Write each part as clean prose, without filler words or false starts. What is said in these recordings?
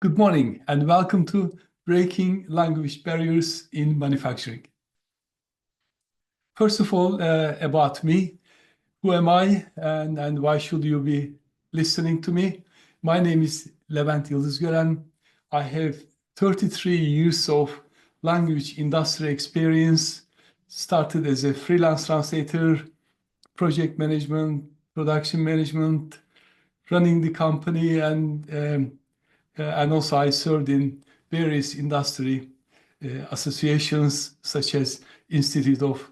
Good morning and welcome to Breaking Language Barriers in Manufacturing. First of all, about me, who am I and why should you be listening to me? My name is Levent Yıldız-Gören. I have 33 years of language industry experience, started as a freelance translator, project management, production management, running the company, and also I served in various industry associations such as Institute of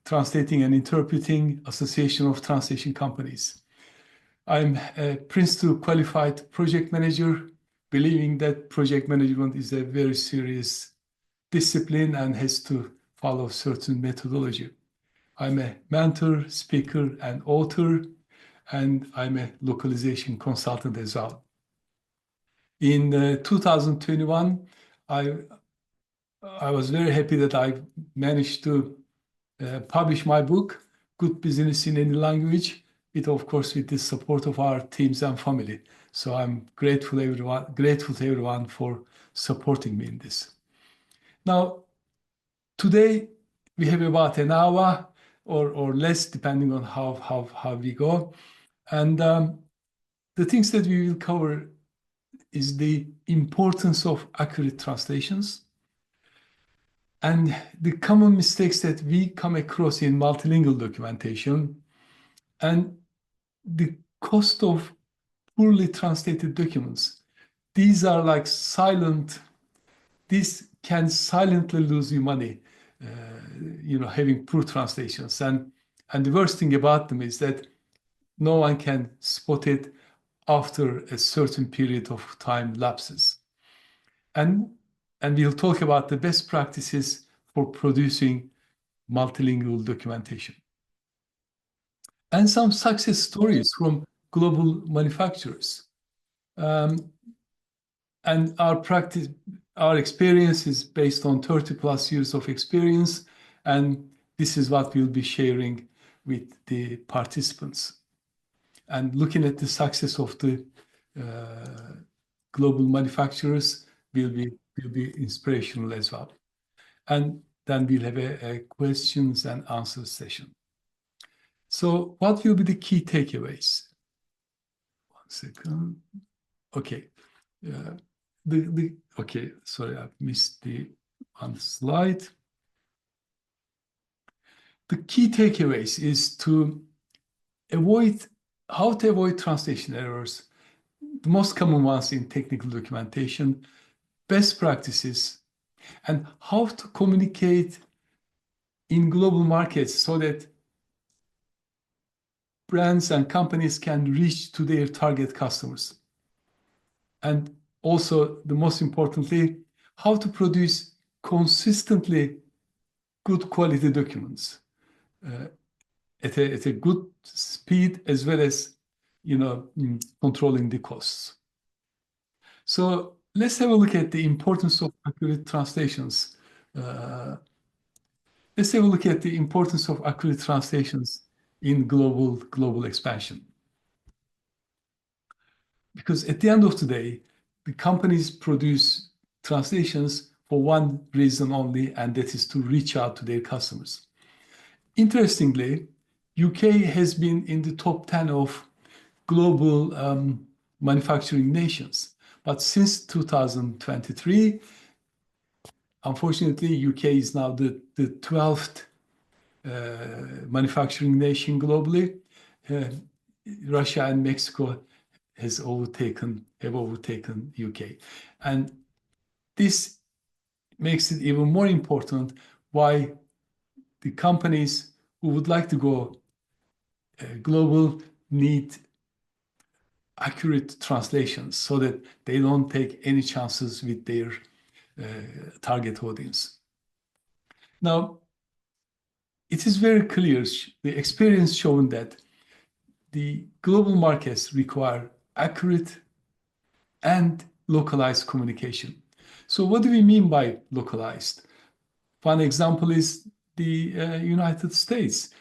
Translating and Interpreting, Association of Translation Companies. I'm a Prince 2 qualified project manager, believing that project management is a very serious discipline and has to follow certain methodology. I'm a mentor, speaker, and author, and I'm a localization consultant as well. In 2021, I was very happy that I managed to publish my book, Good Business in Any Language, of course, with the support of our teams and family. So I'm grateful to everyone for supporting me in this. Now, today we have about an hour or less, depending on how we go. And the things that we will cover is the importance of accurate translations and the common mistakes that we come across in multilingual documentation and the cost of poorly translated documents. These are like this can silently lose you money, having poor translations. And the worst thing about them is that no one can spot it after a certain period of time lapses. And we'll talk about the best practices for producing multilingual documentation. And some success stories from global manufacturers. And our experience is based on 30 plus years of experience, and this is what we'll be sharing with the participants. And looking at the success of the global manufacturers will be inspirational as well. And then we'll have a questions and answers session. So what will be the key takeaways? One second. Okay. Okay, sorry, I missed the one slide. The key takeaways is how to avoid translation errors, the most common ones in technical documentation, best practices, and how to communicate in global markets so that brands and companies can reach to their target customers. And also, the most importantly, how to produce consistently good quality documents at a good speed, as well as controlling the costs. So let's have a look at the importance of accurate translations. Let's have a look at the importance of accurate translations in global expansion. Because at the end of the day, the companies produce translations for one reason only, and that is to reach out to their customers. Interestingly, UK has been in the top 10 of global manufacturing nations. But since 2023, unfortunately, UK is now the 12th manufacturing nation globally. Russia and Mexico have overtaken UK. And this makes it even more important why the companies who would like to go global need accurate translations so that they don't take any chances with their target audience. Now, it is very clear, the experience shown that the global markets require accurate and localized communication. So what do we mean by localized? One example is the United States.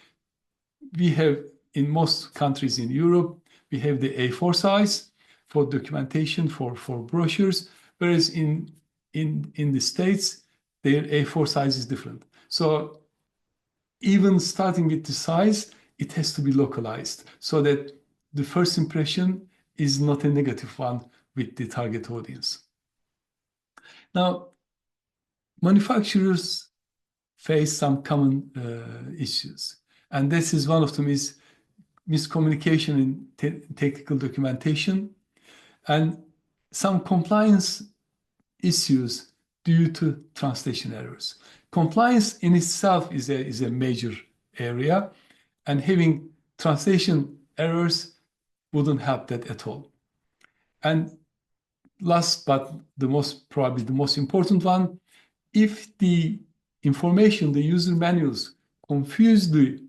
We have, in most countries in Europe, we have the A4 size for documentation, for brochures, whereas in the States, their A4 size is different. So even starting with the size, it has to be localized so that the first impression is not a negative one with the target audience. Now, manufacturers face some common issues, and this is one of them is miscommunication in technical documentation and some compliance issues due to translation errors. Compliance in itself is a major area, and having translation errors wouldn't help that at all. And last, but probably the most important one, if the information, the user manuals confuse the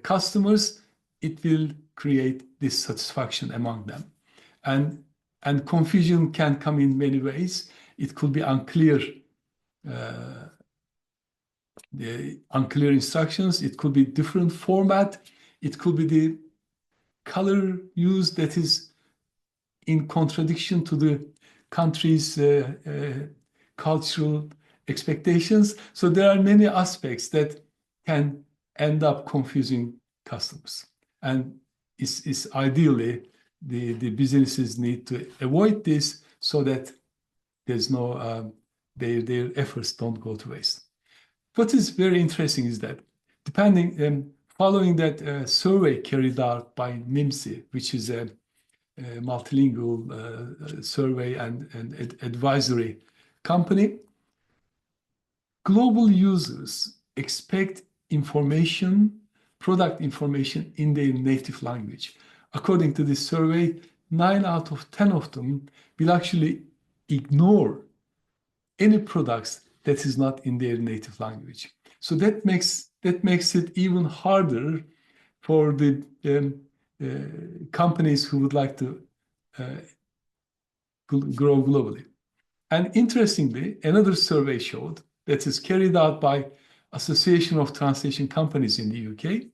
customers, it will create dissatisfaction among them. And confusion can come in many ways. It could be unclear, the unclear instructions. It could be different format. It could be the color used that is in contradiction to the country's cultural expectations. So there are many aspects that can end up confusing customers. And it's ideally the businesses need to avoid this so that there's no their efforts don't go to waste. What is very interesting is that following that survey carried out by 𝐭𝐫𝐚𝐧𝐬𝐥𝐚𝐭, which is a multilingual survey and advisory company, global users expect product information in their native language. According to this survey, 9 out of 10 of them will actually ignore any products that is not in their native language. So that makes it even harder for the companies who would like to grow globally. And interestingly, another survey showed that is carried out by Association of Translation Companies in the UK.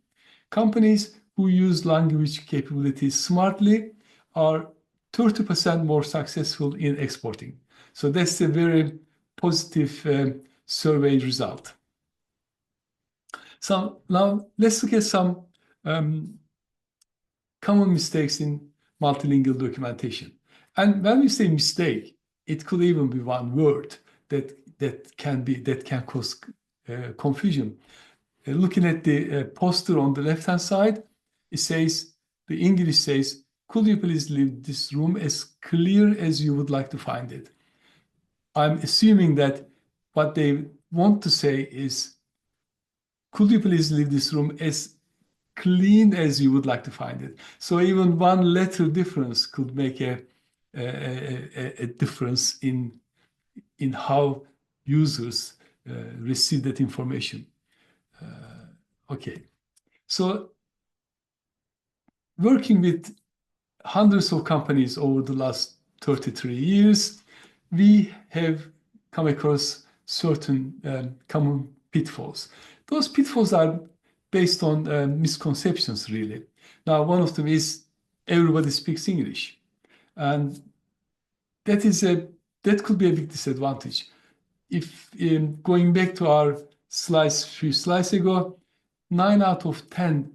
Companies who use language capabilities smartly are 30% more successful in exporting. So that's a very positive survey result. So now let's look at some common mistakes in multilingual documentation. And when we say mistake, it could even be one word that can cause confusion. Looking at the poster on the left-hand side, the English says, "Could you please leave this room as clear as you would like to find it?" I'm assuming that what they want to say is, "Could you please leave this room as clean as you would like to find it?" So even one letter difference could make a difference in how users receive that information. Okay, so working with hundreds of companies over the last 33 years, we have come across certain common pitfalls. Those pitfalls are based on misconceptions, really. Now, one of them is everybody speaks English. And that could be a big disadvantage. If going back to our few slides ago, 9 out of 10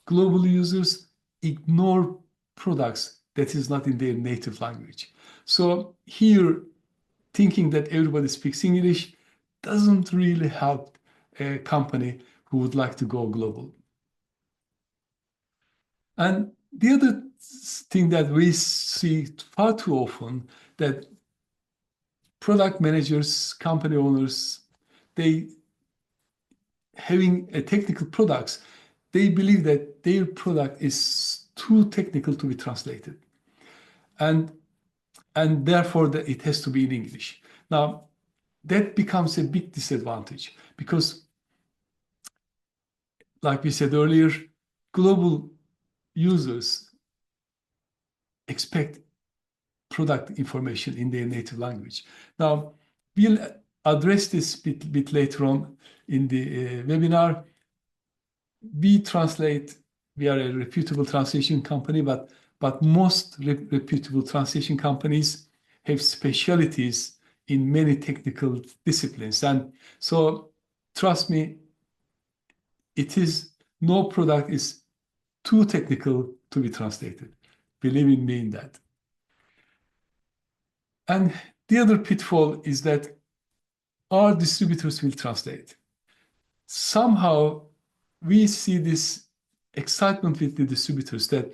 global users ignore products that is not in their native language. So here, thinking that everybody speaks English doesn't really help a company who would like to go global. And the other thing that we see far too often, that product managers, company owners, they having a technical products, they believe that their product is too technical to be translated. And therefore it has to be in English. Now, that becomes a big disadvantage because, like we said earlier, global users expect product information in their native language. Now, we'll address this bit later on in the webinar. We are a reputable translation company, but most reputable translation companies have specialties in many technical disciplines. And so, trust me, no product is too technical to be translated. Believe in me in that. And the other pitfall is that our distributors will translate. Somehow, we see this excitement with the distributors that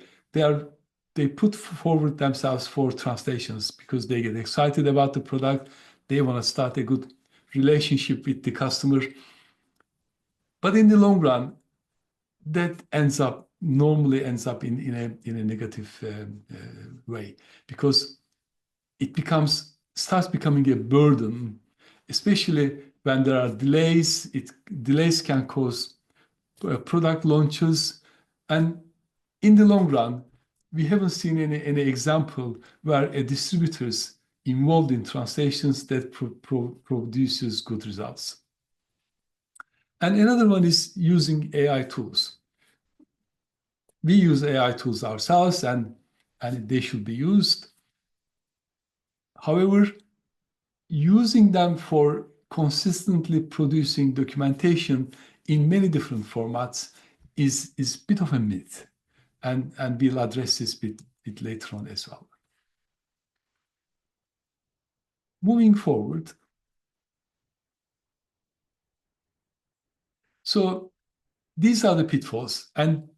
they put forward themselves for translations because they get excited about the product. They want to start a good relationship with the customer. But in the long run, that normally ends up in a negative way, because it starts becoming a burden, especially when there are delays. Delays can cause product launches, and in the long run, we haven't seen any example where a distributor is involved in translations that produces good results. And another one is using AI tools. We use AI tools ourselves, and they should be used. However, using them for consistently producing documentation in many different formats is a bit of a myth. And we'll address this bit later on as well. Moving forward. So these are the pitfalls. And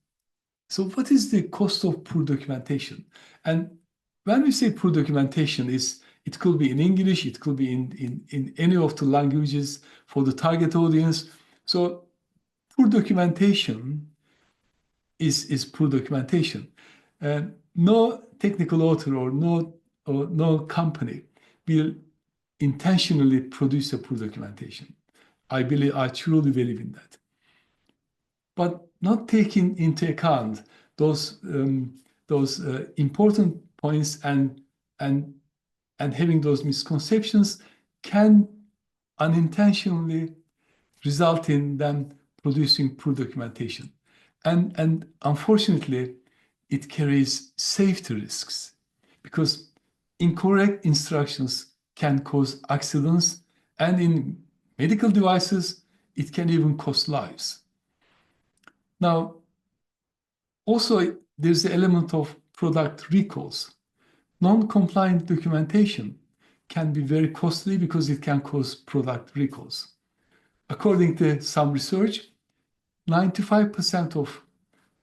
so what is the cost of poor documentation? And when we say poor documentation, it could be in English, it could be in any of the languages for the target audience. So poor documentation is poor documentation. No technical author or no company will intentionally produce a poor documentation. I truly believe in that. But not taking into account those important points and having those misconceptions can unintentionally result in them producing poor documentation. And unfortunately, it carries safety risks, because incorrect instructions can cause accidents, and in medical devices, it can even cost lives. Now, also, there's the element of product recalls. Non-compliant documentation can be very costly because it can cause product recalls. According to some research, 95% of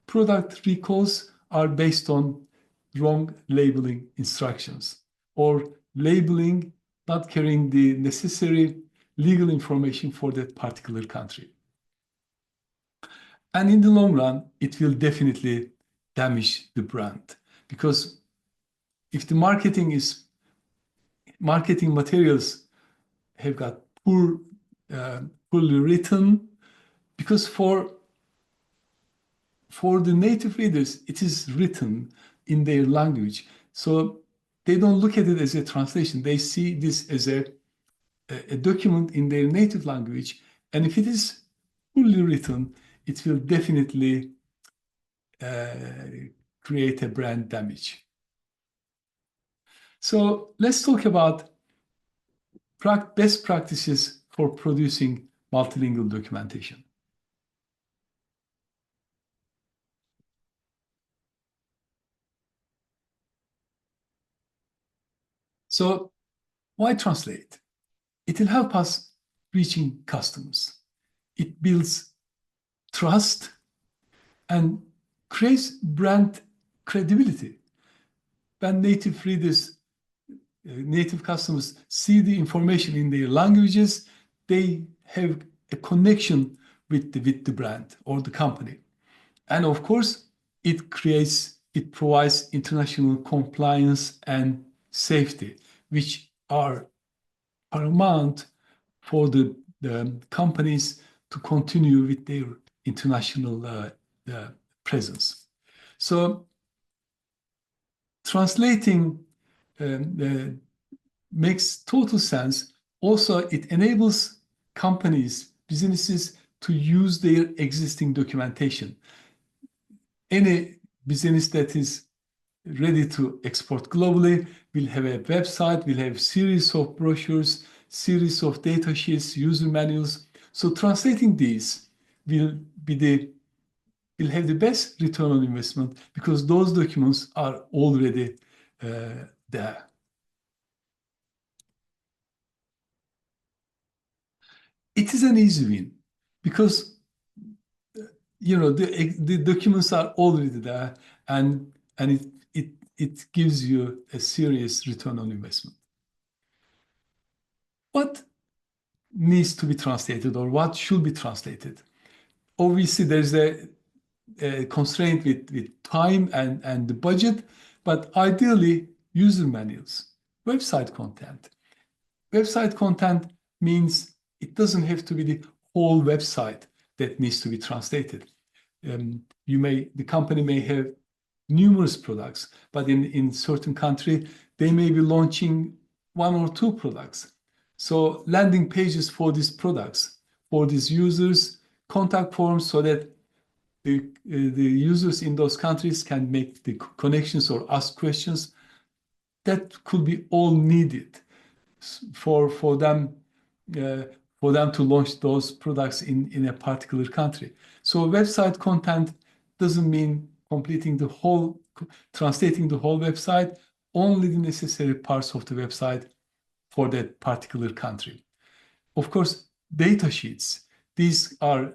product recalls are based on wrong labeling instructions, or labeling not carrying the necessary legal information for that particular country. And in the long run, it will definitely damage the brand, because if the marketing materials have got poorly written, because for the native readers, it is written in their language. So they don't look at it as a translation. They see this as a document in their native language. And if it is poorly written, it will definitely create a brand damage. So let's talk about best practices for producing multilingual documentation. So why translate? It will help us reaching customers. It builds trust and creates brand credibility. When native readers, native customers see the information in their languages, they have a connection with the brand or the company. And of course, it provides international compliance and safety, which are paramount for the companies to continue with their international presence. So translating makes total sense. Also, it enables companies, businesses to use their existing documentation. Any business that is ready to export globally. We'll have a website, we'll have series of brochures, series of data sheets, user manuals. So translating these will have the best return on investment because those documents are already there. It is an easy win because the documents are already there, and it gives you a serious return on investment. What needs to be translated or what should be translated? Obviously, there's a constraint with time and the budget, but ideally, user manuals, website content. Website content means it doesn't have to be the whole website that needs to be translated. The company may have numerous products, but in certain country, they may be launching 1 or 2 products. So landing pages for these products, for these users, contact forms so that the users in those countries can make the connections or ask questions. That could be all needed for them to launch those products in a particular country. So website content doesn't mean translating the whole website, only the necessary parts of the website for that particular country. Of course, data sheets, these are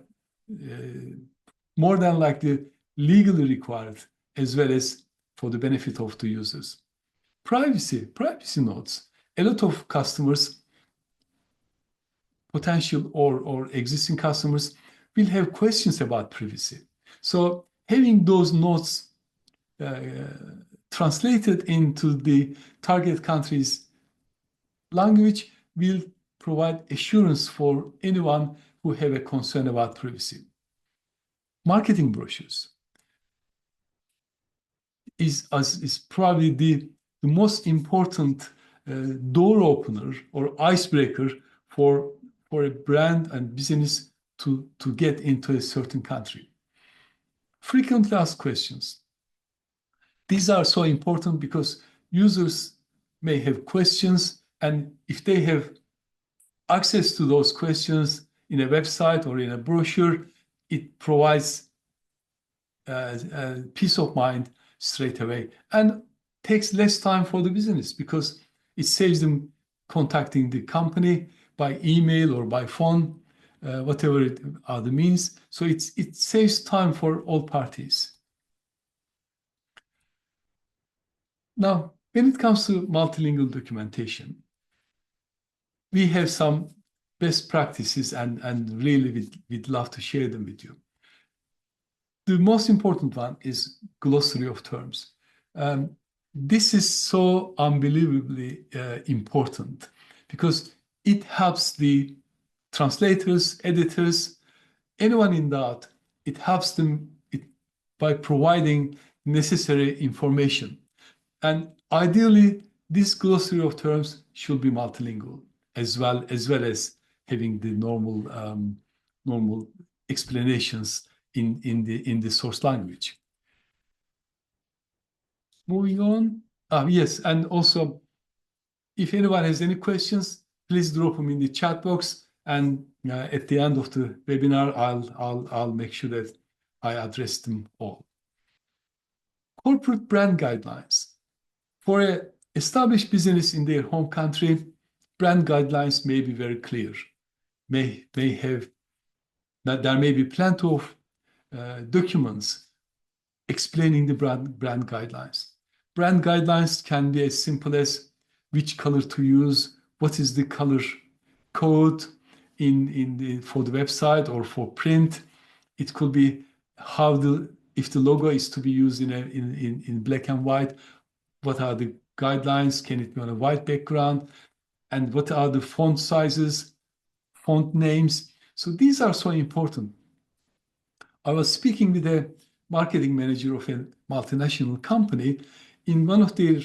more than likely legally required as well as for the benefit of the users. Privacy notes. A lot of customers, potential or existing customers, will have questions about privacy. So having those notes translated into the target country's language will provide assurance for anyone who have a concern about privacy. Marketing brochures is probably the most important door opener or icebreaker for a brand and business to get into a certain country. Frequently asked questions. These are so important because users may have questions, and if they have access to those questions in a website or in a brochure, it provides peace of mind straight away and takes less time for the business because it saves them contacting the company by email or by phone, whatever are the means. So it saves time for all parties. Now, when it comes to multilingual documentation, we have some best practices and really we'd love to share them with you. The most important one is glossary of terms. This is so unbelievably important because it helps the translators, editors, anyone in doubt. It helps them by providing necessary information. And ideally, this glossary of terms should be multilingual as well as having the normal explanations in the source language. Moving on. Yes, and also, if anyone has any questions, please drop them in the chat box. And at the end of the webinar, I'll make sure that I address them all. Corporate brand guidelines. For an established business in their home country, brand guidelines may be very clear. There may be plenty of documents explaining the brand guidelines. Brand guidelines can be as simple as which color to use, what is the color code for the website or for print. It could be if the logo is to be used in black and white, what are the guidelines? Can it be on a white background? And what are the font sizes, font names? So these are so important. I was speaking with a marketing manager of a multinational company in one of their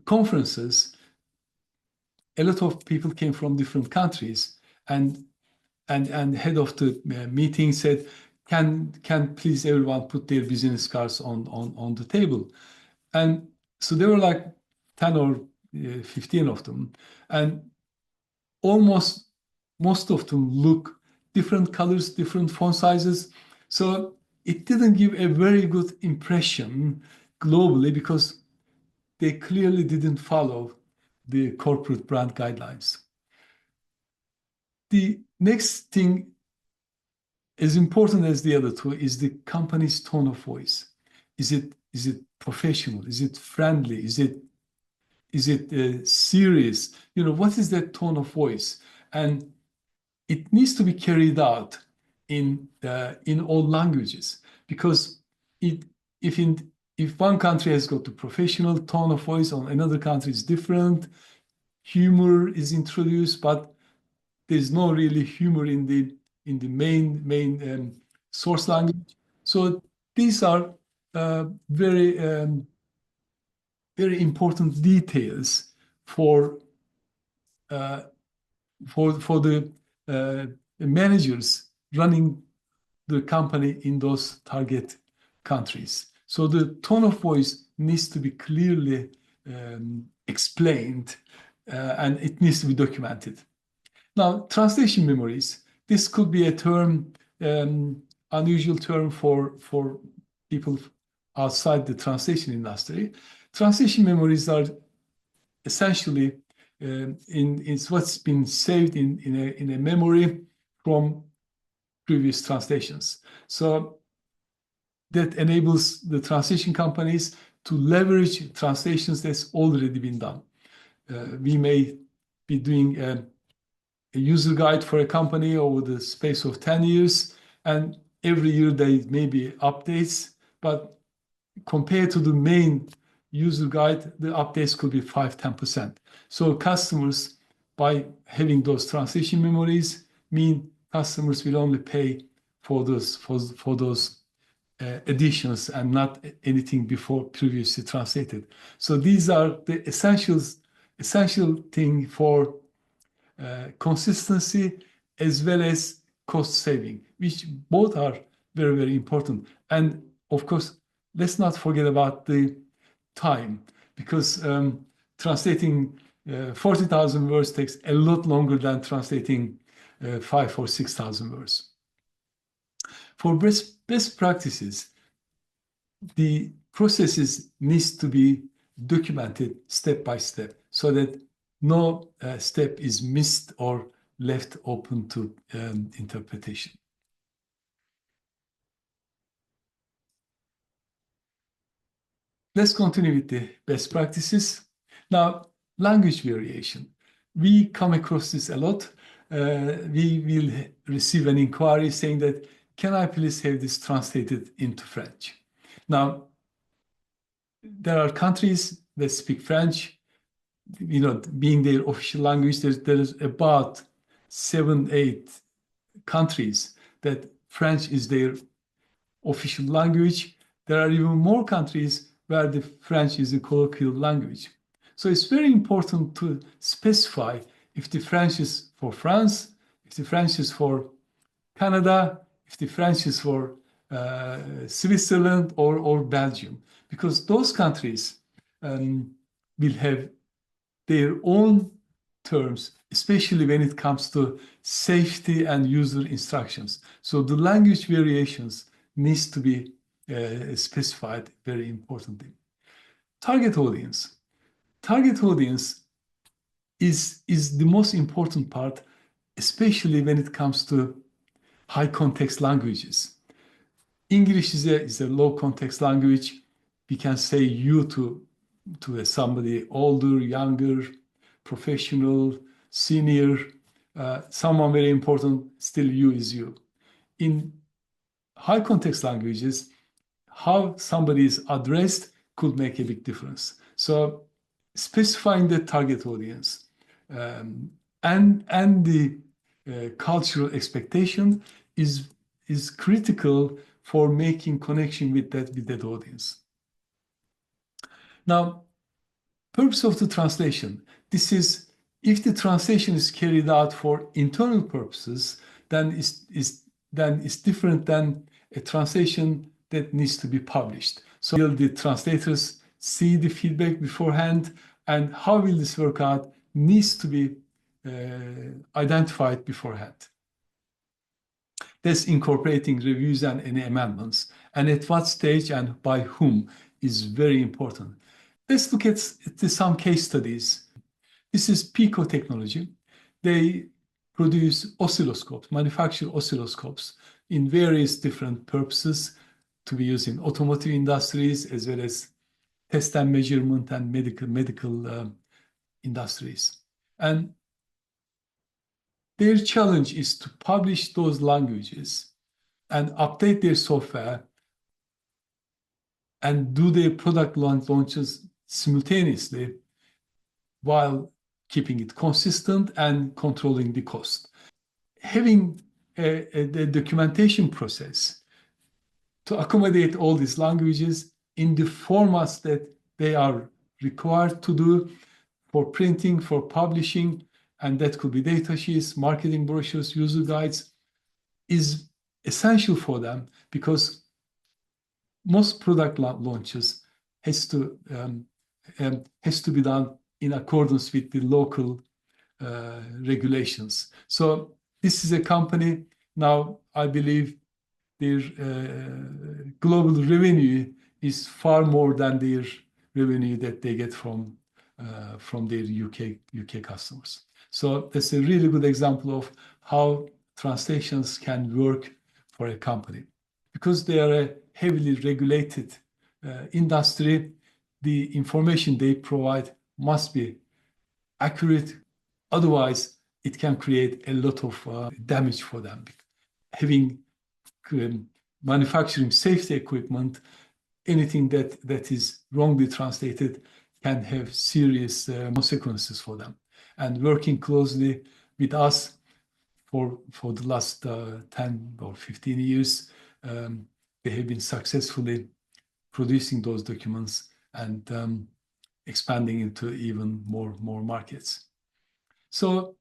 conferences. A lot of people came from different countries, and head of the meeting said, can please everyone put their business cards on the table? And so there were like 10 or 15 of them, and almost most of them look different colors, different font sizes. So it didn't give a very good impression globally because they clearly didn't follow the corporate brand guidelines. The next thing, as important as the other two, is the company's tone of voice. Is it professional? Is it friendly? Is it serious? You know, what is that tone of voice? And it needs to be carried out in all languages, because if one country has got the professional tone of voice, on another country is different. Humor is introduced, but there's no really humor in the main source language. So these are very important details for the managers running the company in those target countries. So the tone of voice needs to be clearly explained, and it needs to be documented. Now, translation memories. This could be a term, unusual term for people outside the translation industry. Translation memories are essentially it's what's been saved in a memory from previous translations. So that enables the translation companies to leverage translations that's already been done. We may be doing a user guide for a company over the space of 10 years, and every year there may be updates, but compared to the main user guide, the updates could be 5–10%. So customers, by having those translation memories, mean customers will only pay for those additions and not anything before previously translated. So these are the essential thing for consistency as well as cost saving, which both are very, very important. And of course, let's not forget about the time, because translating 40,000 words takes a lot longer than translating 5,000 or 6,000 words. For best practices, the processes needs to be documented step by step so that no step is missed or left open to interpretation. Let's continue with the best practices. Now, language variation. We come across this a lot. We will receive an inquiry saying that, can I please have this translated into French? Now, there are countries that speak French, you know, being their official language. There's about 7–8 countries that French is their official language. There are even more countries where the French is a colloquial language. So it's very important to specify if the French is for France, if the French is for Canada, if the French is for Switzerland or Belgium, because those countries will have their own terms, especially when it comes to safety and user instructions. So the language variations needs to be specified very importantly. Target audience. Target audience is the most important part, especially when it comes to high context languages. English is a low context language. We can say you to somebody older, younger, professional, senior, someone very important, still you is you. In high context languages, how somebody is addressed could make a big difference. So specifying the target audience and the cultural expectation is critical for making connection with that audience. Now, purpose of the translation. This is, if the translation is carried out for internal purposes, then it's different than a translation that needs to be published. So will the translators see the feedback beforehand, and how will this work out needs to be identified beforehand. That's incorporating reviews and any amendments, and at what stage and by whom is very important. Let's look at some case studies. This is 𝐭𝐫𝐫𝐾 technology. They produce oscilloscopes, manufacture oscilloscopes in various different purposes to be used in automotive industries as well as test and measurement and medical industries. And their challenge is to publish those languages and update their software and do their product launches simultaneously while keeping it consistent and controlling the cost. Having the documentation process to accommodate all these languages in the formats that they are required to do for printing, for publishing, and that could be data sheets, marketing brochures, user guides, is essential for them because most product launches has to be done in accordance with the local regulations. So this is a company now, I believe their global revenue is far more than their revenue that they get from their UK customers. So that's a really good example of how translations can work for a company. Because they are a heavily regulated industry, the information they provide must be accurate. Otherwise, it can create a lot of damage for them. Having manufacturing safety equipment, anything that is wrongly translated can have serious consequences for them. And working closely with us for the last 10 or 15 years, they have been successfully producing those documents and expanding into even more markets. So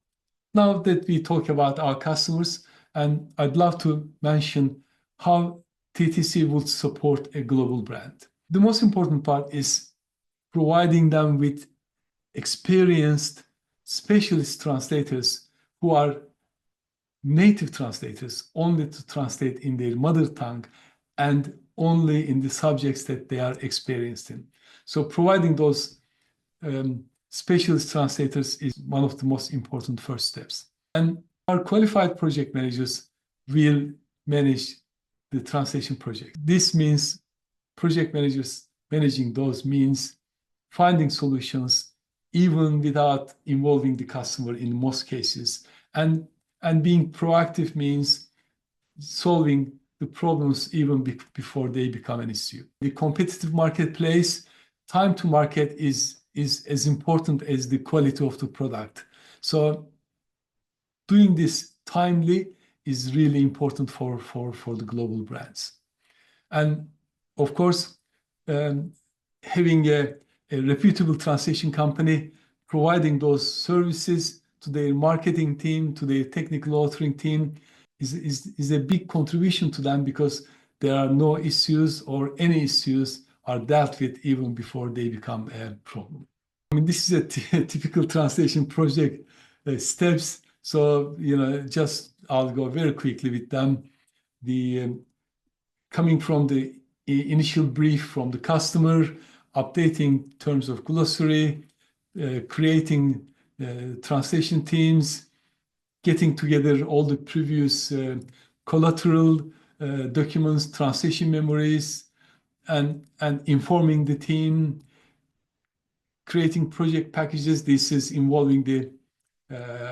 now that we talk about our customers, and I'd love to mention how TTC would support a global brand. The most important part is providing them with experienced specialist translators who are native translators, only to translate in their mother tongue and only in the subjects that they are experienced in. So providing those specialist translators is one of the most important first steps. And our qualified project managers will manage the translation project. This means project managers managing those means finding solutions even without involving the customer in most cases. And being proactive means solving the problems even before they become an issue. The competitive marketplace, time to market is as important as the quality of the product. So doing this timely is really important for the global brands. And of course, having a reputable translation company providing those services to their marketing team, to their technical authoring team, is a big contribution to them because there are no issues or any issues are dealt with even before they become a problem. I mean, this is a typical translation project steps. So, I'll go very quickly with them. Coming from the initial brief from the customer, updating terms of glossary, creating translation teams, getting together all the previous collateral documents, translation memories, and informing the team, creating project packages. This is involving the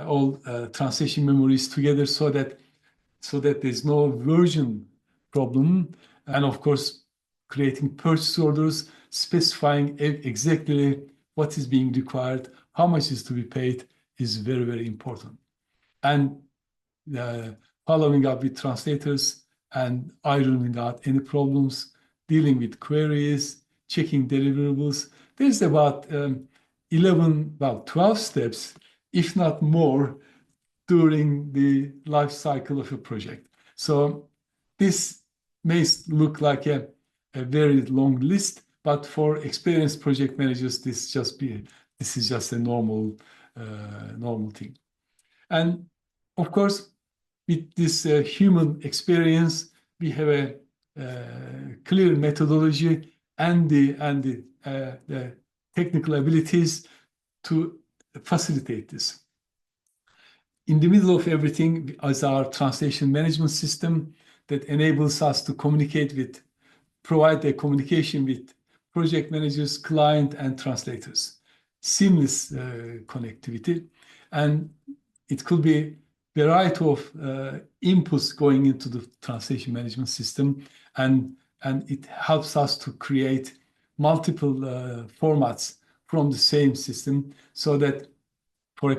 all translation memories together so that there's no version problem. And of course, creating purchase orders, specifying exactly what is being required, how much is to be paid is very, very important. And following up with translators and ironing out any problems, dealing with queries, checking deliverables. There's about 12 steps, if not more, during the life cycle of a project. So this may look like a very long list, but for experienced project managers, this is just a normal thing. And of course, with this human experience, we have a clear methodology and the technical abilities to facilitate this. In the middle of everything is our translation management system that enables us to provide a communication with project managers, client, and translators. Seamless connectivity. And it could be a variety of inputs going into the translation management system, and it helps us to create multiple formats from the same system, so that for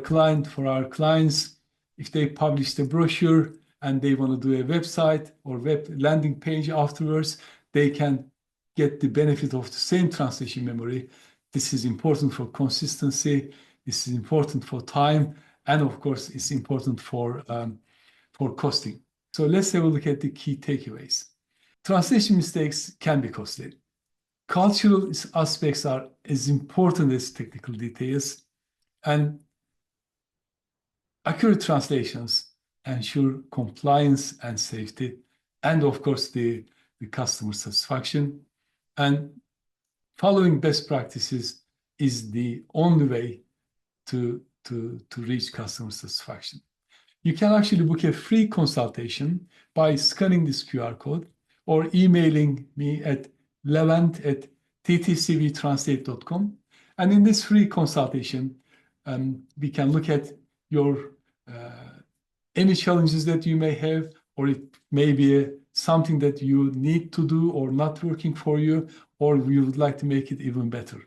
our clients, if they publish the brochure and they want to do a website or web landing page afterwards, they can get the benefit of the same translation memory. This is important for consistency. This is important for time. And of course, it's important for costing. So let's have a look at the key takeaways. Translation mistakes can be costly. Cultural aspects are as important as technical details, and accurate translations ensure compliance and safety, and of course the customer satisfaction. And following best practices is the only way to reach customer satisfaction. You can actually book a free consultation by scanning this QR code or emailing me at levent@ttcvtranslate.com. And in this free consultation, we can look at your any challenges that you may have, or it may be something that you need to do or not working for you, or we would like to make it even better.